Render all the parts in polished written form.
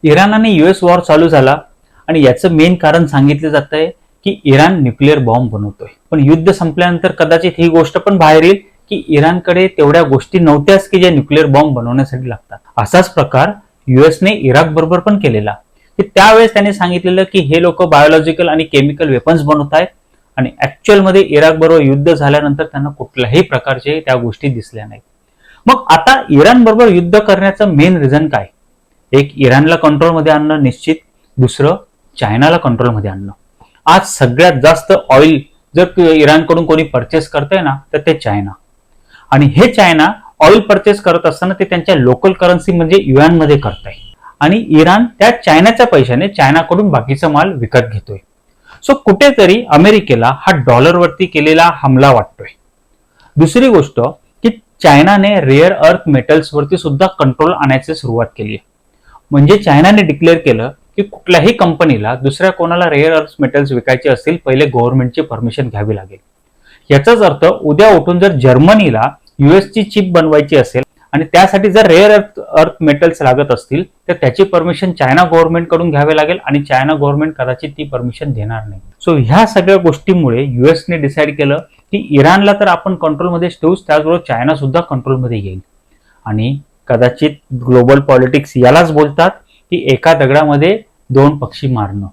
Iran आणि US war चालू झाला आणि याचं मेन कारण सांगितलं जात आहे की इराण न्यूक्लिअर बॉम्ब बनवतोय. पण युद्ध संपल्यानंतर कदाचित ही गोष्ट पण बाहेर येईल की इराणकडे तेवढ्या गोष्टी नव्हत्याच की ज्या न्यूक्लिअर बॉम्ब बनवण्यासाठी लागतात. असाच प्रकार युएसने इराक बरोबर पण केलेला की त्यावेळेस त्याने सांगितलेलं की हे लोक बायोलॉजिकल आणि केमिकल वेपन्स बनवत आहेत आणि ऍक्च्युअल मध्ये इराक बरोबर युद्ध झाल्यानंतर त्यांना कुठल्याही प्रकारचे त्या गोष्टी दिसल्या नाहीत. मग आता इराण बरोबर युद्ध करण्याचं मेन रिझन काय? एक, इराणला कंट्रोलमध्ये आणणं निश्चित. दुसरं, चायनाला कंट्रोलमध्ये आणणं. आज सगळ्यात जास्त ऑइल जर इराणकडून कोणी परचेस करतंय ना तर ते चायना. आणि हे चायना ऑइल परचेस करत असताना ते त्यांच्या लोकल करन्सी म्हणजे युएन मध्ये करताय आणि इराण त्या चायनाच्या पैशाने चायनाकडून बाकीचा माल विकत घेतोय. सो कुठेतरी अमेरिकेला हा डॉलरवरती केलेला हमला वाटतोय. दुसरी गोष्ट की चायनाने रेअर अर्थ मेटल्स वरती सुद्धा कंट्रोल आणायची सुरुवात केली आहे. म्हणजे चायनाने डिक्लेअर केलं की कुठल्याही कंपनीला दुसऱ्या कोणाला रेअर अर्थ मेटल्स विकायचे असतील पहिले गव्हर्नमेंटची परमिशन घ्यावी लागेल. याचाच अर्थ उद्या उठून जर जर्मनीला युएसची चिप बनवायची असेल आणि त्यासाठी जर रेअर अर्थ मेटल्स लागत असतील तर त्याची परमिशन चायना गव्हर्नमेंट कडून घ्यावी लागेल आणि चायना गव्हर्नमेंट कदाचित ती परमिशन देणार नाही. सो ह्या सगळ्या गोष्टींमुळे युएसने डिसाईड केलं की इराणला तर आपण कंट्रोलमध्ये ठेवूच, त्याचबरोबर चायना सुद्धा कंट्रोलमध्ये येईल. आणि कदाचित ग्लोबल पॉलिटिक्स यालाच बोलतात की एका दगडामध्ये दोन पक्षी मारणं.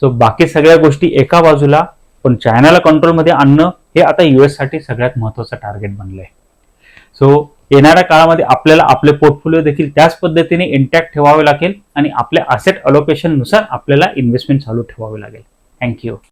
सो बाकी सगळ्या गोष्टी एका बाजूला, पण चायनाला कंट्रोलमध्ये आणणं हे आता युएस साठी सगळ्यात महत्वाचं टार्गेट बनलंय. सो येणाऱ्या काळामध्ये आपल्याला आपले पोर्टफोलिओ देखील त्याच पद्धतीने इंटॅक्ट ठेवावे लागेल आणि आपल्या असेट अलोकेशन नुसार आपल्याला इन्व्हेस्टमेंट चालू ठेवावे लागेल. थँक्यू.